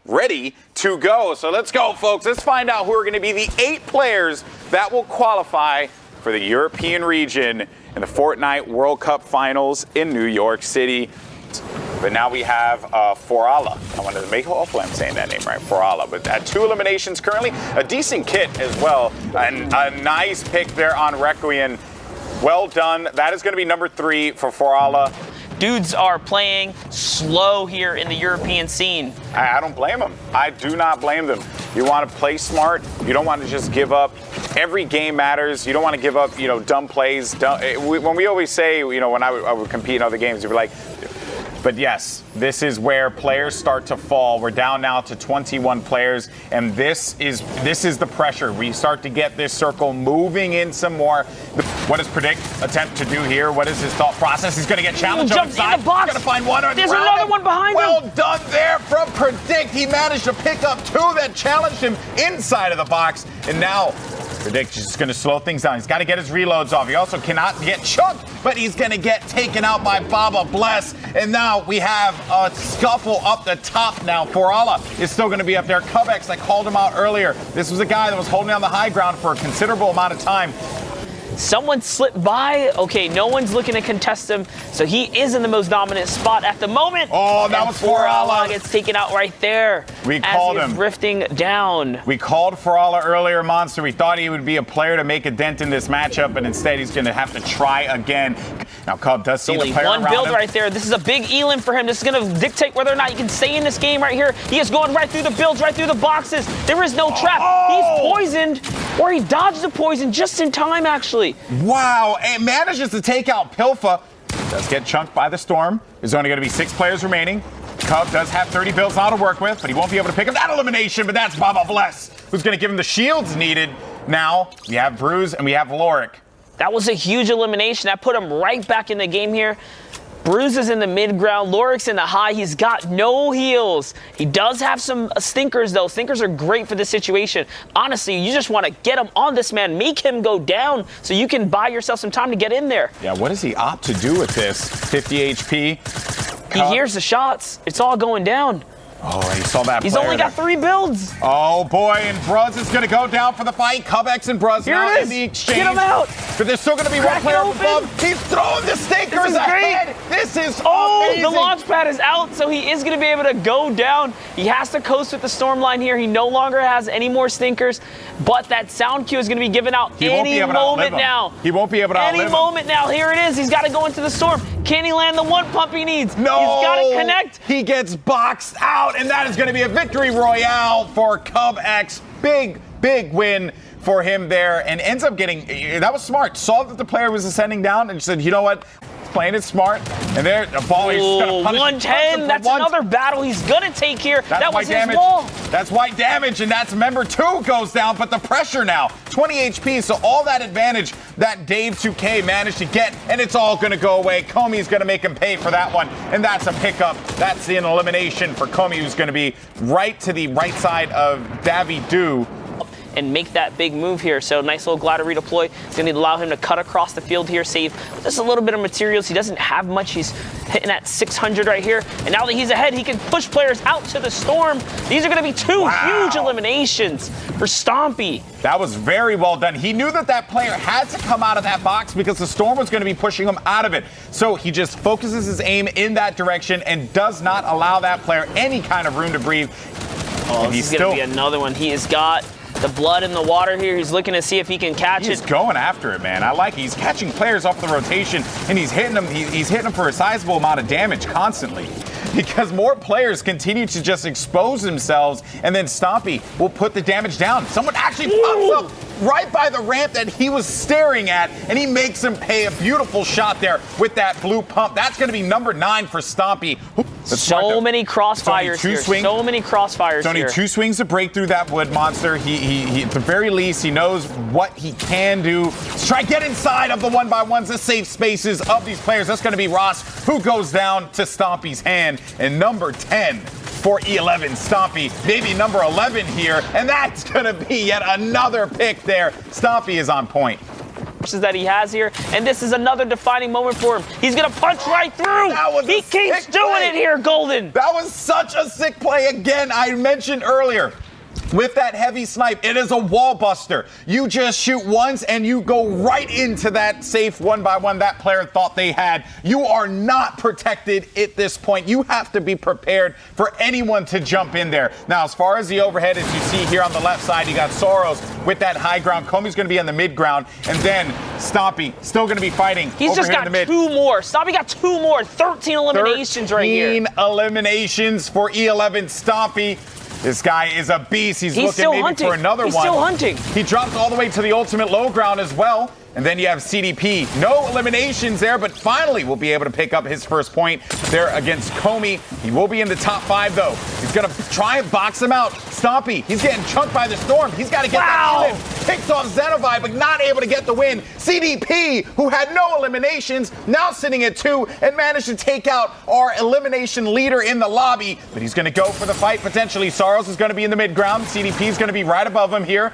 ready to go. So let's go, folks. Let's find out who are going to be the 8 players that will qualify for the European region in the Fortnite World Cup Finals in New York City. But now we have Forala. I wanted to make, hopefully I'm saying that name right, Forala. But at 2 eliminations currently, a decent kit as well. And a nice pick there on Requiem. Well done. That is going to be number 3 for Forala. Dudes are playing slow here in the European scene. I don't blame them. I do not blame them. You want to play smart. You don't want to just give up. Every game matters. You don't want to give up, dumb plays. When we always say, when I would compete in other games, you'd be like, but yes, this is where players start to fall. We're down now to 21 players, and this is the pressure. We start to get this circle moving in some more. What does Predict attempt to do here? What is his thought process? He's going to get challenged on the side. In the box. He's going to find one. There's another one behind him. Well done there from Predict. He managed to pick up 2 that challenged him inside of the box, and now Predict is just going to slow things down. He's got to get his reloads off. He also cannot get chunked, but he's going to get taken out by Baba Bless. And now we have a scuffle up the top now. Forala is still going to be up there. Cubex, I called him out earlier. This was a guy that was holding down the high ground for a considerable amount of time. Someone slipped by. Okay, no one's looking to contest him, so he is in the most dominant spot at the moment. Oh, that was Forala. Gets taken out right there. We called him. Drifting down. We called Forala earlier, Monster. We thought he would be a player to make a dent in this matchup, but instead he's going to have to try again. Now, Cub does see the player around him. Only one build right there. This is a big elim for him. This is going to dictate whether or not he can stay in this game right here. He is going right through the builds, right through the boxes. There is no trap. He's poisoned, or he dodged the poison just in time, actually. Wow, and manages to take out Pilfa. Does get chunked by the Storm. There's only going to be 6 players remaining. Cub does have 30 builds now to work with, but he won't be able to pick up that elimination, but that's Baba Bless, who's going to give him the shields needed. Now, we have Bruise and we have Lorik. That was a huge elimination. That put him right back in the game here. Bruise is in the mid ground. Lorik's in the high. He's got no heals. He does have some stinkers, though. Stinkers are great for this situation. Honestly, you just want to get him on this man, make him go down so you can buy yourself some time to get in there. Yeah, what does he opt to do with this? 50 HP. He hears the shots. It's all going down. Oh, he saw that. He's only got 3 builds. Oh, boy, and Bruz is going to go down for the fight. Cubex and Bruz now in the exchange. Get him out. But there's still going to be one player above. He's throwing the stinkers ahead. This is amazing. The launch pad is out, so he is going to be able to go down. He has to coast with the storm line here. He no longer has any more stinkers, but that sound cue is going to be given out any moment now. He won't be able to outlive him. Any moment now. Here it is. He's got to go into the storm. Can he land the 1 pump he needs? No. He's got to connect. He gets boxed out, and that is going to be a victory royale for Cubex. Big win for him there, and ends up getting, that was smart. Saw that the player was ascending down and said, you know what? Playing it smart, and there, the ball is going to punish 110. That's another battle he's going to take here. That was his wall. That's white damage, and that's member 2 goes down, but the pressure now, 20 HP, so all that advantage that Dave 2K managed to get, and it's all going to go away. Comey's going to make him pay for that one, and that's a pickup. That's an elimination for Comey, who's going to be right to the right side of Davidu. And make that big move here. So nice little glider redeploy. It's going to allow him to cut across the field here, save just a little bit of materials. He doesn't have much. He's hitting at 600 right here. And now that he's ahead, he can push players out to the storm. These are going to be 2 huge eliminations for Stompy. That was very well done. He knew that that player had to come out of that box because the storm was going to be pushing him out of it. So he just focuses his aim in that direction and does not allow that player any kind of room to breathe. Oh, this is going to be another one. He has got the blood in the water here. He's looking to see if he can catch it. He's going after it, man. I like it. He's catching players off the rotation, and he's hitting them. He's hitting them for a sizable amount of damage constantly. Because more players continue to just expose themselves, and then Stompy will put the damage down. Someone actually pops up right by the ramp that he was staring at, and he makes him pay a beautiful shot there with that blue pump. That's going to be number 9 for Stompy. So many crossfires here. So many crossfires here. Only 2 swings to break through that wood monster. He at the very least, he knows what he can do. Let's try get inside of the 1x1s, the safe spaces of these players. That's going to be Ross, who goes down to Stompy's hand. And number 10 for E11, Stompy, maybe number 11 here. And that's going to be yet another pick there. Stompy is on point. resources that he has here, and this is another defining moment for him. He's gonna punch right through. He keeps doing it here, Golden. That was such a sick play. Again, I mentioned earlier, with that heavy snipe, it is a wall buster. You just shoot once and you go right into that safe 1-by-1 that player thought they had. You are not protected at this point. You have to be prepared for anyone to jump in there. Now, as far as the overhead, as you see here on the left side, you got Soros with that high ground. Comey's going to be on the mid ground, and then Stompy still going to be fighting. He's just got two more. Stompy got 2 more. 13 eliminations right here. 13 eliminations for E11 Stompy. This guy is a beast. He's looking maybe hunting for another one. He's still hunting. He drops all the way to the ultimate low ground as well. And then you have CDP. No eliminations there, but finally will be able to pick up his first point there against Comey. He will be in the top 5, though. He's going to try and box him out. Stompy, he's getting chunked by the Storm. He's got to get that kill in. Picks off Xenovi, but not able to get the win. CDP, who had no eliminations, now sitting at 2 and managed to take out our elimination leader in the lobby. But he's going to go for the fight, potentially. Soros is going to be in the mid ground. CDP is going to be right above him here.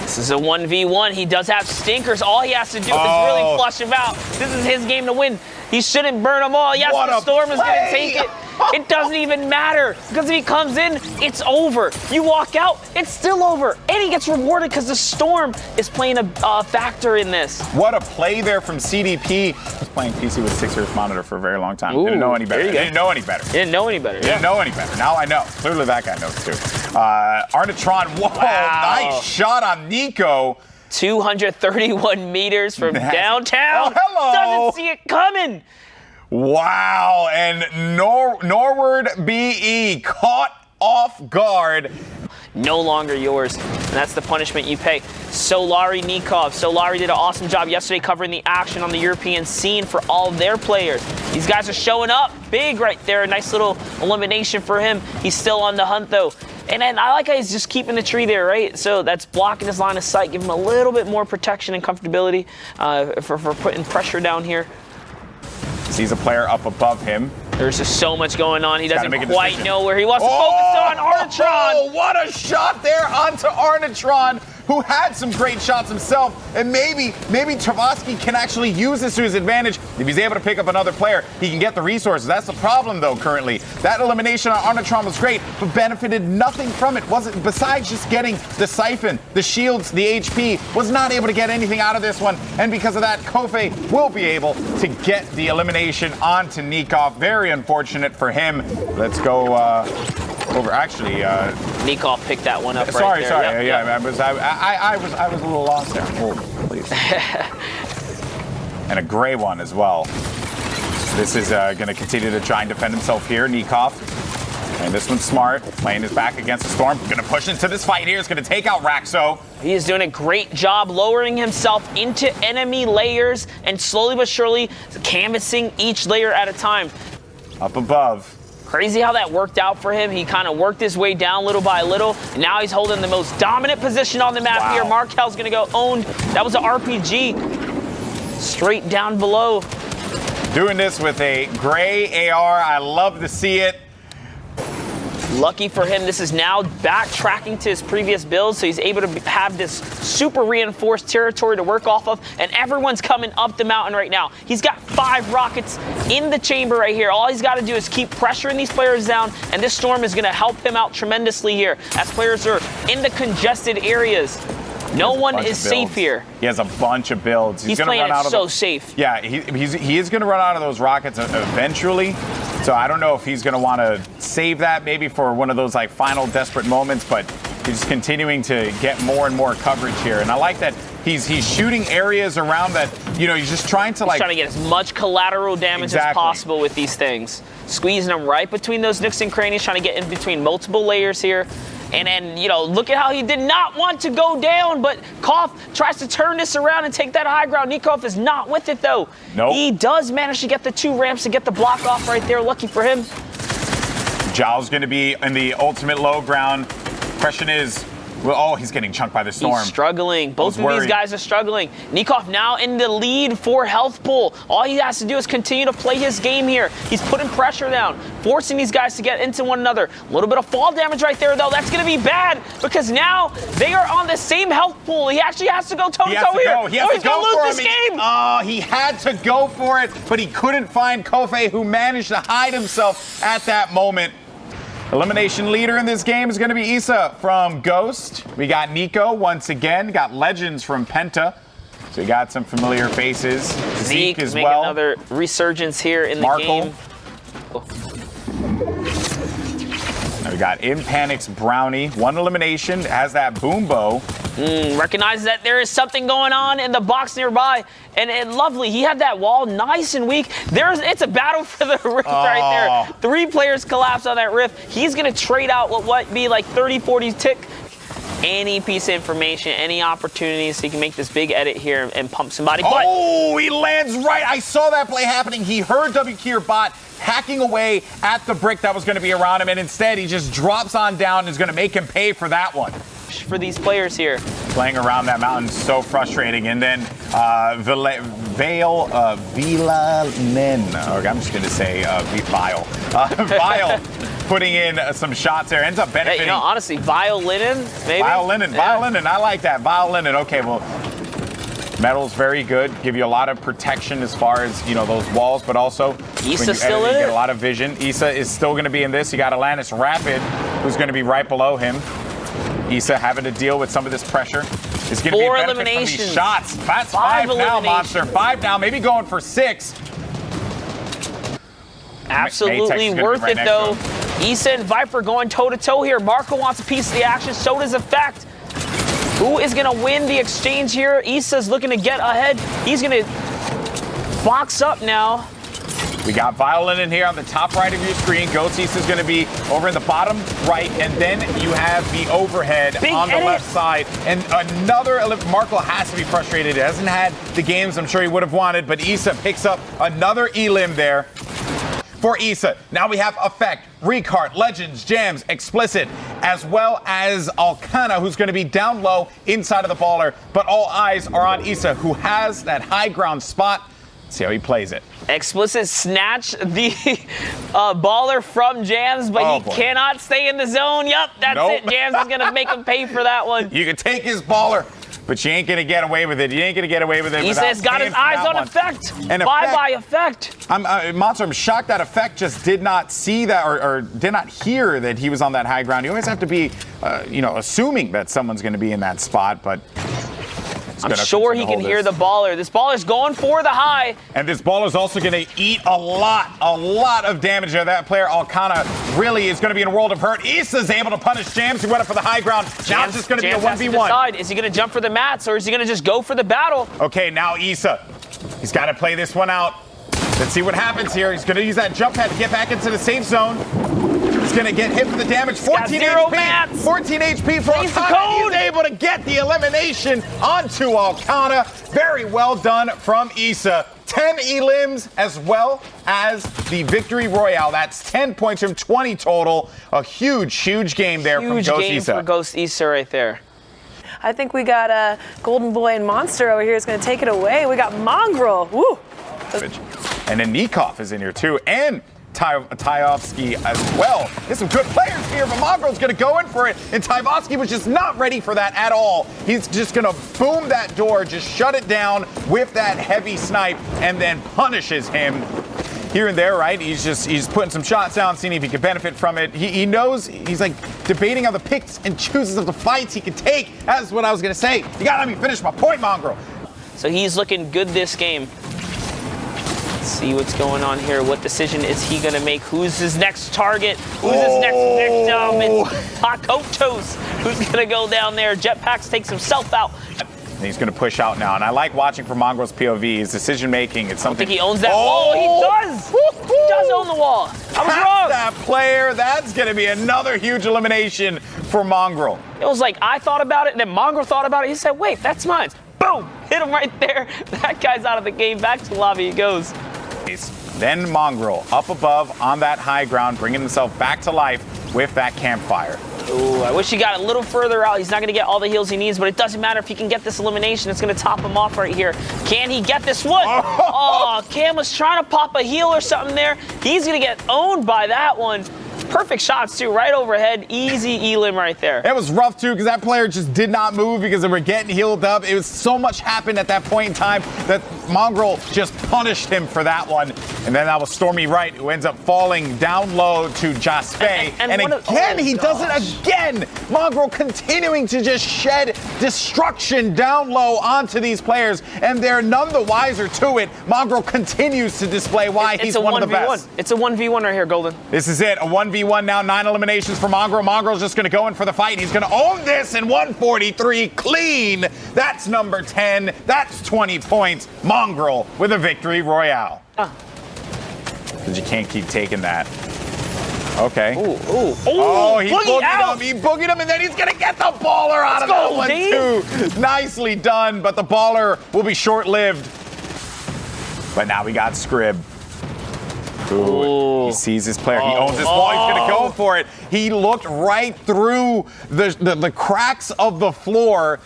This is a 1v1. He does have stinkers. All he has to do is really flush him out. This is his game to win. He shouldn't burn them all. Yes, the Storm is going to take it. It doesn't even matter, because if he comes in, it's over. You walk out, it's still over. And he gets rewarded because the Storm is playing a factor in this. What a play there from CDP. I was playing PC with 6 Earth monitor for a very long time. Ooh, didn't know any better. Didn't know any better. Didn't know any better. Didn't know any better. Now I know. Clearly that guy knows too. Arnatron, whoa, nice shot on Nico. 231 meters from downtown. Oh, hello. Doesn't see it coming. Wow, and Norward BE caught off guard. No longer yours. And that's the punishment you pay. Solari Nikov. Solari did an awesome job yesterday covering the action on the European scene for all of their players. These guys are showing up big right there. A nice little elimination for him. He's still on the hunt, though. And I like how he's just keeping the tree there, right? So that's blocking his line of sight, giving him a little bit more protection and comfortability for putting pressure down here. Sees a player up above him. There's just so much going on. He doesn't quite know where he wants to focus on. Arnatron! Oh, what a shot there onto Arnatron, who had some great shots himself. And maybe Travasky can actually use this to his advantage. If he's able to pick up another player, he can get the resources. That's the problem, though, currently. That elimination on Arnatron was great, but benefited nothing from it. Wasn't besides just getting the siphon, the shields, the HP, was not able to get anything out of this one. And because of that, Kofe will be able to get the elimination onto Nikov. Very unfortunate for him. Let's go over. Actually, Nikov picked that one up. Sorry. Right there. Yeah. I was a little lost there. Oh, please. And a gray one as well. This is going to continue to try and defend himself here. Nikov. And this one's smart. Playing his back against the Storm. Going to push into this fight here. It's going to take out Raxo. He is doing a great job lowering himself into enemy layers and slowly but surely canvassing each layer at a time. Up above. Crazy how that worked out for him. He kind of worked his way down little by little. And now he's holding the most dominant position on the map here. Markel's going to go owned. That was an RPG. Straight down below. Doing this with a gray AR. I love to see it. Lucky for him, this is now backtracking to his previous build, so he's able to have this super reinforced territory to work off of, and everyone's coming up the mountain right now. He's got 5 rockets in the chamber right here. All he's got to do is keep pressuring these players down, and this Storm is going to help him out tremendously here as players are in the congested areas. No one is safe here. He has a bunch of builds. He's playing it so safe. Yeah, he is going to run out of those rockets eventually. So I don't know if he's going to want to save that maybe for one of those like final desperate moments, but he's continuing to get more and more coverage here. And I like that he's shooting areas around that, he's just trying to trying to get as much collateral damage as possible with these things. Squeezing them right between those nooks and crannies, trying to get in between multiple layers here. And then, look at how he did not want to go down, but Koff tries to turn this around and take that high ground. Nikov is not with it, though. Nope. He does manage to get the 2 ramps to get the block off right there. Lucky for him. Zhao's going to be in the ultimate low ground. Question is, Well, oh, he's getting chunked by the storm. He's struggling. Both of worried. these guys are struggling. Nikov now in the lead for health pool. All he has to do is continue to play his game here. He's putting pressure down, forcing these guys to get into one another. A little bit of fall damage right there, though. That's going to be bad because now they are on the same health pool. He actually has to go toe-to-toe here. He has to go lose for this him. game. He had to go for it, but he couldn't find Kofe, who managed to hide himself at that moment. Elimination leader in this game is going to be Issa from Ghost. We got Nico once again. Got Legends from Penta. So we got some familiar faces. Zeke as make well. Another resurgence here in the Markle. game. Now we got In Panic's Brownie. One elimination. Has that boom bow. Recognize that there is something going on in the box nearby. And Lovely, he had that wall nice and weak. It's a battle for the rift right there. 3 players collapse on that rift. He's going to trade out what might be like 30, 40 tick. Any piece of information, any opportunity so he can make this big edit here and pump somebody. But He lands right. I saw that play happening. He heard WKeer bot hacking away at the brick that was going to be around him, and instead he just drops on down and is going to make him pay for that one. for these players here. Playing around that mountain is so frustrating. And then Vila Nen, or I'm just going to say Vile. Vile putting in some shots there. Ends up benefiting. Hey, honestly, violin, maybe? Violin. I like that. Violin. Okay, well, metal's very good. Give you a lot of protection as far as, those walls, but also Issa still in it? You get a lot of vision. Issa is still going to be in this. You got Atlantis Rapid, who's going to be right below him. Issa having to deal with some of this pressure. It's going to be a benefit from these shots. That's five now, Monster. 5 now, maybe going for 6. Absolutely worth it, though. Issa and Viper going toe-to-toe here. Marco wants a piece of the action. So does Effect. Who is going to win the exchange here? Issa's looking to get ahead. He's going to box up now. We got Violin in here on the top right of your screen. Ghost Issa's going to be over in the bottom right. And then you have the overhead on the left side. And another, Marco has to be frustrated. He hasn't had the games I'm sure he would have wanted. But Issa picks up another elim there for Issa. Now we have Effect, Recart, Legends, Jams, Explicit, as well as Alcana, who's going to be down low inside of the baller. But all eyes are on Issa, who has that high ground spot. Let's see how he plays it. Explicit snatch the baller from Jams, but he cannot stay in the zone. Yup, that's it. Jams is going to make him pay for that one. You can take his baller, but you ain't going to get away with it. You ain't going to get away with it. Issa's got his eyes on Effect. And Bye-bye, Effect. Monster, I'm shocked that Effect just did not see that or did not hear that he was on that high ground. You always have to be, assuming that someone's going to be in that spot, but I'm sure he can hear the baller. This baller's going for the high. And this baller's also going to eat a lot of damage there. That player, Alcana, really is going to be in a world of hurt. Issa's able to punish Jams, who went up for the high ground. Now it's just going to be a 1v1. Is he going to jump for the mats, or is he going to just go for the battle? Okay, now Issa. He's got to play this one out. Let's see what happens here. He's going to use that jump pad to get back into the safe zone. He's going to get hit for the damage. 14 HP. Mats. 14 HP for Alcana. He's able to get the elimination onto Alcana. Very well done from Issa. 10 elims as well as the victory royale. That's 10 points from 20 total. A huge game there from Ghost Issa. Huge game for Ghost Issa right there. I think we got Golden Boy and Monster over here is going to take it away. We got Mongrel. Woo! And then Nikov is in here too. And Tyovsky as well. There's some good players here, but Mongrel's going to go in for it. And Tyovsky was just not ready for that at all. He's just going to boom that door, just shut it down with that heavy snipe, and then punishes him here and there, right? He's putting some shots down, seeing if he can benefit from it. He knows, he's like debating on the picks and chooses of the fights he can take. That's what I was going to say. You got to let me finish my point, Mongrel. So he's looking good this game. See what's going on here. What decision is he going to make? Who's his next target? Who's his next victim? It's Takotos who's going to go down there. Jetpacks takes himself out. And he's going to push out now. And I like watching from Mongrel's POV. His decision making. It's something. I think he owns that wall. He does. He does own the wall. I was wrong. That player. That's going to be another huge elimination for Mongrel. It was like I thought about it, and then Mongrel thought about it. He said, wait, that's mine. Boom. Hit him right there. That guy's out of the game. Back to lobby he goes. Then Mongrel up above on that high ground, bringing himself back to life with that campfire. Ooh, I wish he got a little further out. He's not going to get all the heals he needs, but it doesn't matter if he can get this elimination. It's going to top him off right here. Can he get this one? Oh, Cam was trying to pop a heal or something there. He's going to get owned by that one. Perfect shots, too, right overhead. Easy elim right there. It was rough, too, because that player just did not move because they were getting healed up. It was so much happened at that point in time that Mongrel just punished him for that one. And then that was Stormy Wright, who ends up falling down low to Jaspe. And again, he does it again. Mongrel continuing to just shed destruction down low onto these players, and they're none the wiser to it. Mongrel continues to display why he's one of the best. It's a 1v1 right here, Golden. This is it, a 1v1 now, 9 eliminations for Mongrel. Mongrel's just going to go in for the fight. He's going to own this in 143 clean. That's number 10. That's 20 points. Mongrel with a victory royale. Because you can't keep taking that. Okay. Oh, he boogied him. He boogied him, and then he's going to get the baller out of that one, too. Nicely done, but the baller will be short-lived. But now we got Scrib. Ooh, he sees his player. He owns this ball. He's going to go for it. He looked right through the cracks of the floor.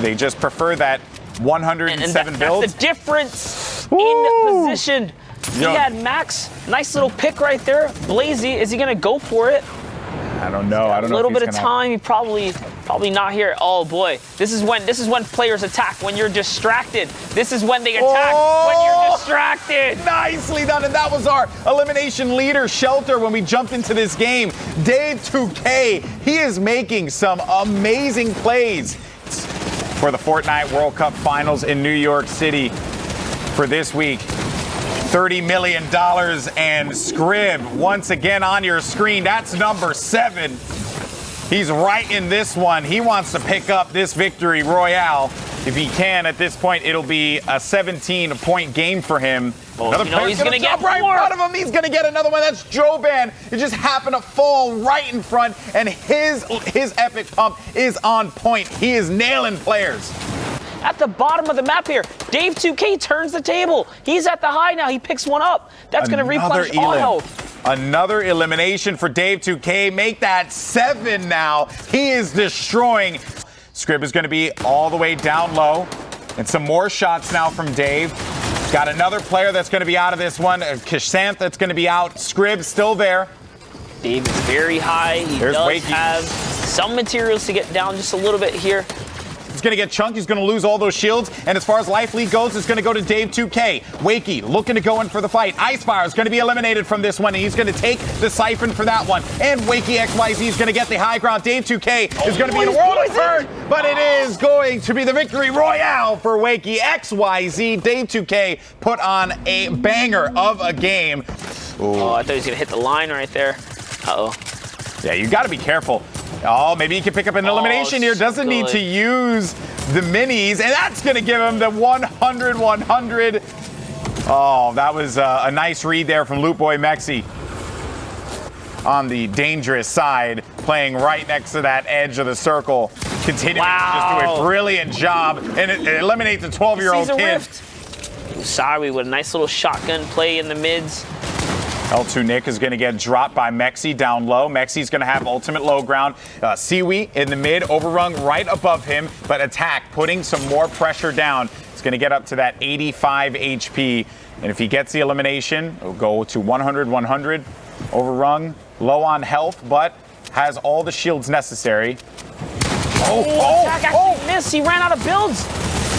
They just prefer that 107 build. That's the difference in position. He had Max. Nice little pick right there. Blazy, is he going to go for it? I don't know. I don't know. A little bit of time. He probably not here. Oh boy, this is when players attack. When you're distracted. This is when they attack. When you're distracted. Nicely done. And that was our elimination leader, Shelter, when we jumped into this game. Dave 2K. He is making some amazing plays for the Fortnite World Cup Finals in New York City for this week. $30 million, and Scrib once again on your screen. That's number 7. He's right in this one. He wants to pick up this victory royale. If he can, at this point, it'll be a 17-point game for him. Another player he's going to get right in front of him. He's going to get another one. That's Joban. It just happened to fall right in front, and his epic pump is on point. He is nailing players. At the bottom of the map here, Dave 2K turns the table. He's at the high now. He picks one up. That's going to replenish all health. Another elimination for Dave 2K. Make that 7 now. He is destroying. Scrib is going to be all the way down low. And some more shots now from Dave. Got another player that's going to be out of this one. Kishanth that's going to be out. Scrib still there. Dave is very high. He does have some materials to get down just a little bit here. He's going to get chunked. He's going to lose all those shields. And as far as life lead goes, it's going to go to Dave 2K. Wakey looking to go in for the fight. Icefire is going to be eliminated from this one, and he's going to take the siphon for that one. And Wakey XYZ is going to get the high ground. Dave 2K is going to be in a world of hurt, but it is going to be the victory royale for Wakey XYZ. Dave 2K put on a banger of a game. Ooh. Oh, I thought he was going to hit the line right there. Uh-oh. Yeah, you got to be careful. Oh, maybe he can pick up an elimination here. Doesn't need to use the minis, and that's going to give him the 100-100. Oh, that was a nice read there from Loot Boy Mexi on the dangerous side, playing right next to that edge of the circle, continuing to just do a brilliant job, and it eliminates a 12-year-old kid. Sorry, with a nice little shotgun play in the mids. L2 Nick is going to get dropped by Mexi down low. Mexi's going to have ultimate low ground. Siwi in the mid, overrun right above him, but attack, putting some more pressure down. It's going to get up to that 85 HP. And if he gets the elimination, it'll go to 100-100. Overrun, low on health, but has all the shields necessary. Attack actually missed. He ran out of builds.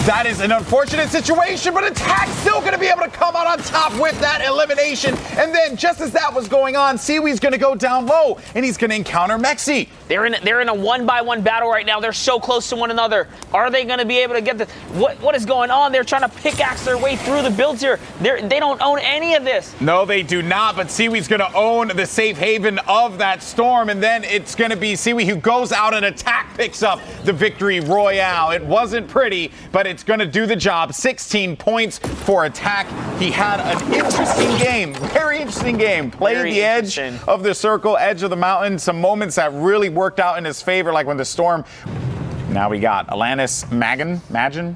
That is an unfortunate situation, but Attack's still going to be able to come out on top with that elimination. And then, just as that was going on, Siwi's going to go down low, and he's going to encounter Mexi. They're in a one-by-one battle right now. They're so close to one another. Are they going to be able to get the... What is going on? They're trying to pickaxe their way through the builds here. They don't own any of this. No, they do not, but Siwi's going to own the safe haven of that storm, and then it's going to be Siwi who goes out and Attack picks up the victory royale. It wasn't pretty, but it's going to do the job. 16 points for Attack. He had an interesting game, very interesting game. Played the edge of the circle, edge of the mountain. Some moments that really worked out in his favor, like when the storm. Now we got Alanis Majin.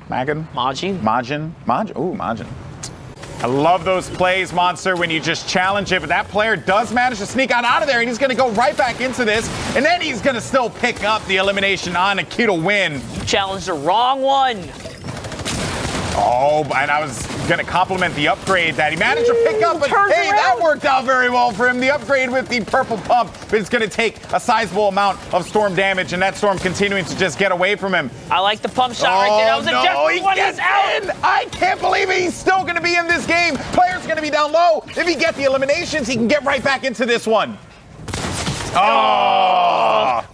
I love those plays, Monster, when you just challenge it, but that player does manage to sneak out of there, and he's going to go right back into this, and then he's going to still pick up the elimination on a key to win. Challenged the wrong one. Oh, and I was going to compliment the upgrade that he managed to pick up, but turns hey, around. that worked out very well for him. The upgrade with the purple pump, but it's going to take a sizable amount of storm damage, and that storm continuing to just get away from him. I like the pump shot right there. That was a desperate one. He's out. In. I can't believe it. He's still going to be in this game. Player's going to be down low. If he gets the eliminations, he can get right back into this one. Oh.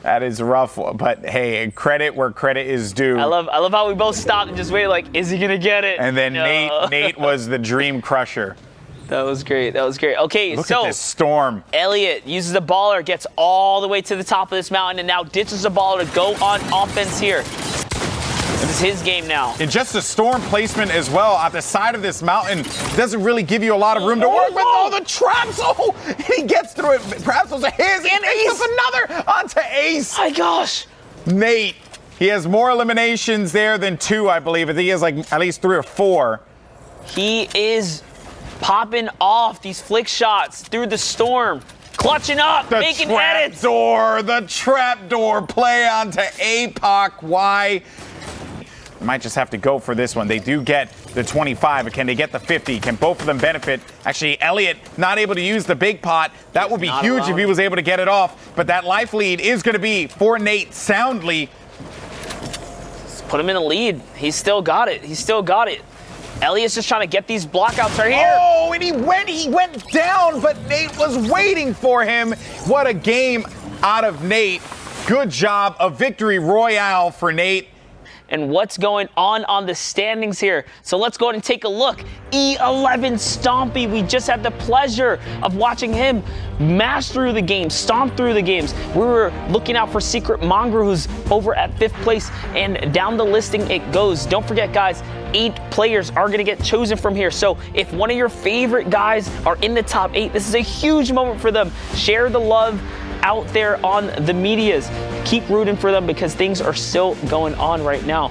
That is rough, but hey, credit where credit is due. I love how we both stopped and just waited like, is he gonna get it? And then No. Nate was the dream crusher. That was great. That was great. Okay, Look so at this storm. Elliott uses the baller, gets all the way to the top of this mountain, and now ditches the baller to go on offense here. This is his game now. And just the storm placement as well at the side of this mountain doesn't really give you a lot of room to work with. Oh, the traps! Oh, he gets through it. Perhaps those are his. And Ace up another onto Ace. My gosh. Nate, he has more eliminations there than 2, I believe. I think he has like at least 3 or 4. He is popping off these flick shots through the storm. Clutching up, making edits. The trapdoor play onto APOC. Why? Might just have to go for this one. They do get the 25, but can they get the 50? Can both of them benefit? Actually, Elliott not able to use the big pot. That would be huge if he was able to get it off. But that life lead is going to be for Nate soundly. Let's put him in the lead. He's still got it. He's still got it. Elliott's just trying to get these blockouts right here. Oh, and he went down, but Nate was waiting for him. What a game out of Nate. Good job. A victory royale for Nate. And what's going on the standings here. So let's go ahead and take a look. E11 Stompy, we just had the pleasure of watching him mash through the game, stomp through the games. We were looking out for Secret Mongrel, who's over at 5th place, and down the listing it goes. Don't forget, guys, 8 players are going to get chosen from here. So if one of your favorite guys are in the top 8, this is a huge moment for them. Share the love out there on the medias. Keep rooting for them because things are still going on right now.